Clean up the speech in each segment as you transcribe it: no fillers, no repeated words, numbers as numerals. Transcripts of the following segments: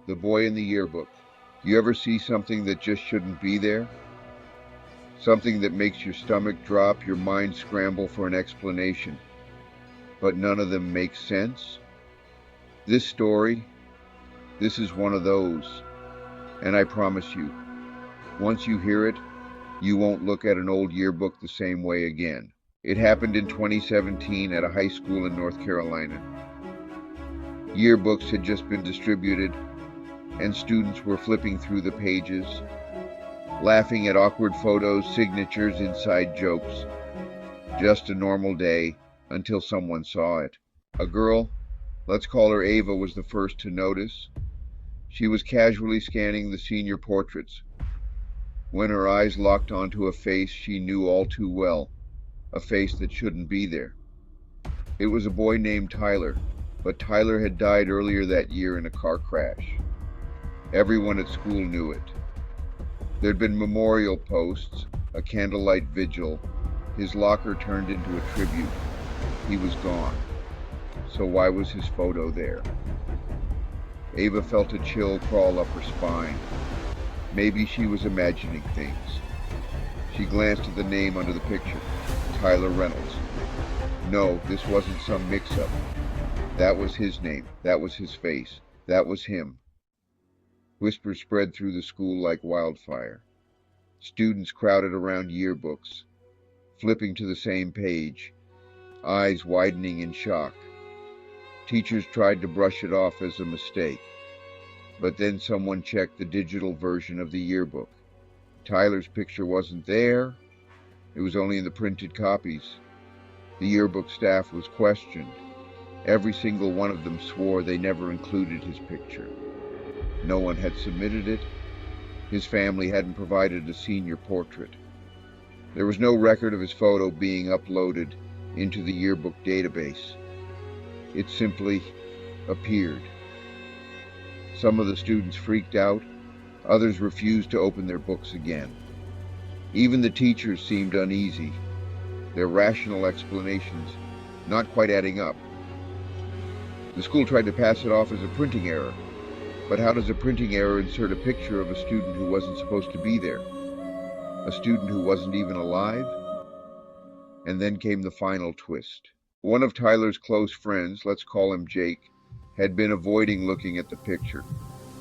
The boy in the yearbook. You ever see something that just shouldn't be there? Something that makes your stomach drop, your mind scramble for an explanation, but none of them make sense? This story, this is one of those. And I promise you, once you hear it, you won't look at an old yearbook the same way again. It happened in 2017 at a high school in North Carolina. Yearbooks had just been distributed, and students were flipping through the pages, laughing at awkward photos, signatures, inside jokes. Just a normal day until someone saw it. A girl, let's call her Ava, was the first to notice. She was casually scanning the senior portraits when her eyes locked onto a face she knew all too well, a face that shouldn't be there. It was a boy named Tyler, but Tyler had died earlier that year in a car crash. Everyone at school knew it. There'd been memorial posts, a candlelight vigil. His locker turned into a tribute. He was gone. So why was his photo there? Ava felt a chill crawl up her spine. Maybe she was imagining things. She glanced at the name under the picture, Tyler Reynolds. No, this wasn't some mix-up. That was his name. That was his face. That was him. Whispers spread through the school like wildfire. Students crowded around yearbooks, flipping to the same page, eyes widening in shock. Teachers tried to brush it off as a mistake, but then someone checked the digital version of the yearbook. Tyler's picture wasn't there. It was only in the printed copies. The yearbook staff was questioned. Every single one of them swore they never included his picture. No one had submitted it. His family hadn't provided a senior portrait. There was no record of his photo being uploaded into the yearbook database. It simply appeared. Some of the students freaked out. Others refused to open their books again. Even the teachers seemed uneasy, their rational explanations not quite adding up. The school tried to pass it off as a printing error. But how does a printing error insert a picture of a student who wasn't supposed to be there? A student who wasn't even alive? And then came the final twist. One of Tyler's close friends, let's call him Jake, had been avoiding looking at the picture,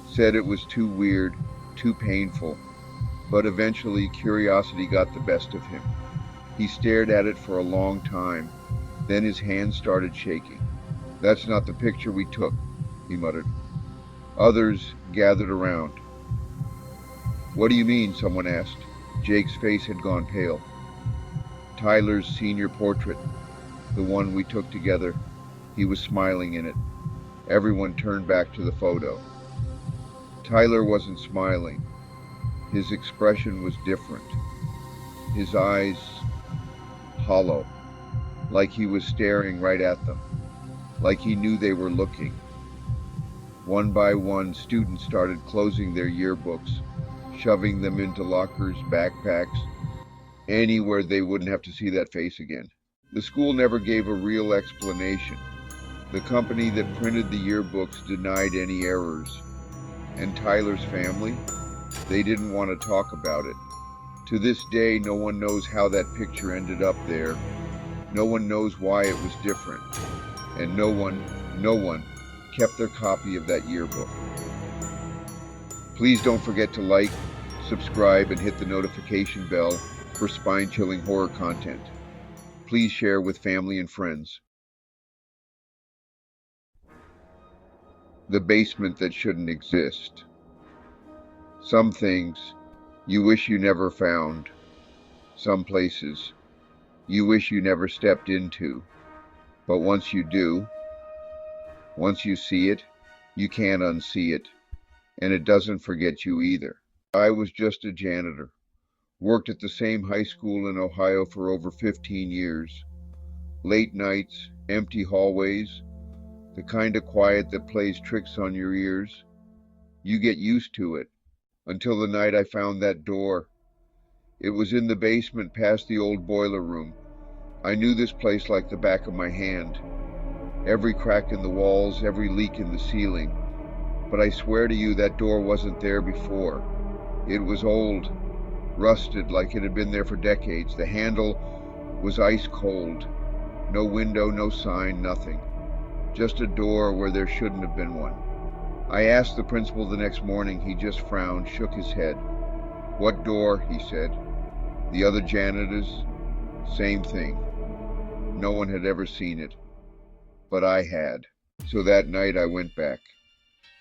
said it was too weird, too painful, but eventually curiosity got the best of him. He stared at it for a long time, then his hands started shaking. "That's not the picture we took," he muttered. Others gathered around. "What do you mean?" someone asked. Jake's face had gone pale. "Tyler's senior portrait, the one we took together. He was smiling in it." Everyone turned back to the photo. Tyler wasn't smiling. His expression was different. His eyes hollow, like he was staring right at them, like he knew they were looking. One by one, students started closing their yearbooks, shoving them into lockers, backpacks, anywhere they wouldn't have to see that face again. The school never gave a real explanation. The company that printed the yearbooks denied any errors. And Tyler's family, they didn't want to talk about it. To this day, no one knows how that picture ended up there. No one knows why it was different. And no one kept their copy of that yearbook. Please don't forget to like, subscribe, and hit the notification bell for spine-chilling horror content. Please share with family and friends. The basement that shouldn't exist. Some things you wish you never found. Some places you wish you never stepped into. But once you do, once you see it, you can't unsee it, and it doesn't forget you either. I was just a janitor, worked at the same high school in Ohio for over 15 years. Late nights, empty hallways, the kind of quiet that plays tricks on your ears. You get used to it, until the night I found that door. It was in the basement past the old boiler room. I knew this place like the back of my hand. Every crack in the walls, every leak in the ceiling. but I swear to you that door wasn't there before. It was old, rusted like it had been there for decades. The handle was ice cold. No window, no sign, nothing. Just a door where there shouldn't have been one. I asked the principal the next morning. He just frowned, shook his head. "What door?" he said. "The other janitor's?" Same thing. No one had ever seen it, but I had. So that night I went back,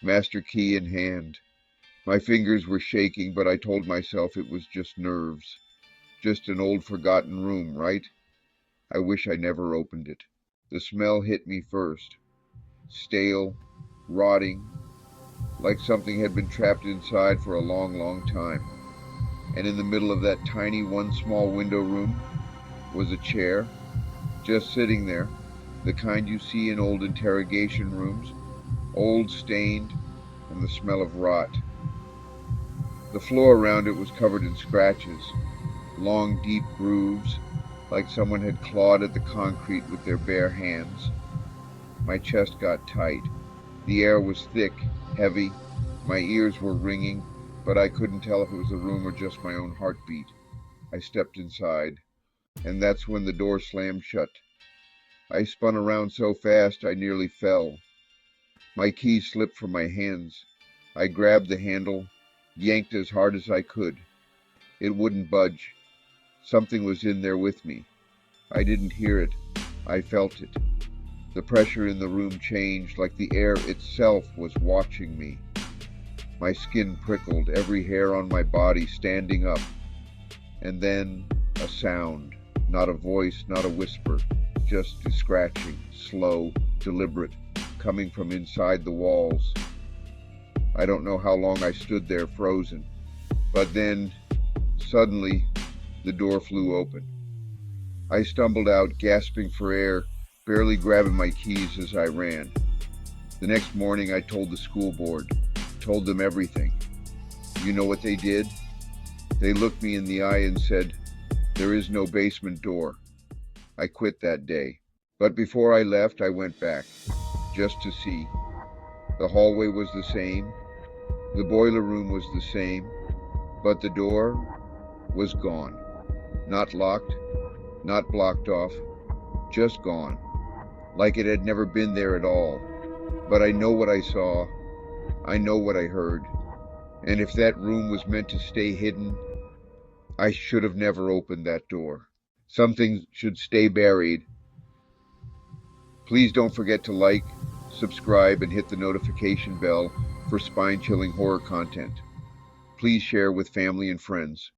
master key in hand. My fingers were shaking, but I told myself it was just nerves. Just an old forgotten room, right? I wish I never opened it. The smell hit me first. Stale, rotting, like something had been trapped inside for a long, long time. And in the middle of that tiny one small window room was a chair, just sitting there, the kind you see in old interrogation rooms, old, stained, and the smell of rot. The floor around it was covered in scratches, long, deep grooves, like someone had clawed at the concrete with their bare hands. My chest got tight. The air was thick, heavy. My ears were ringing, but I couldn't tell if it was the room or just my own heartbeat. I stepped inside, and that's when the door slammed shut. I spun around so fast I nearly fell. My keys slipped from my hands. I grabbed the handle, yanked as hard as I could. It wouldn't budge. Something was in there with me. I didn't hear it. I felt it. The pressure in the room changed, like the air itself was watching me. My skin prickled, every hair on my body standing up. And then a sound, not a voice, not a whisper, just a scratching, slow, deliberate, coming from inside the walls. I don't know how long I stood there frozen, but then, suddenly, the door flew open. I stumbled out, gasping for air, barely grabbing my keys as I ran. The next morning I told the school board, told them everything. You know what they did? They looked me in the eye and said, "There is no basement door." I quit that day. But before I left, I went back, just to see. The hallway was the same, the boiler room was the same, but the door was gone. Not locked, not blocked off, just gone, like it had never been there at all. But I know what I saw, I know what I heard, and if that room was meant to stay hidden, I should have never opened that door. Something should stay buried. Please don't forget to like, subscribe, and hit the notification bell for spine-chilling horror content. Please share with family and friends.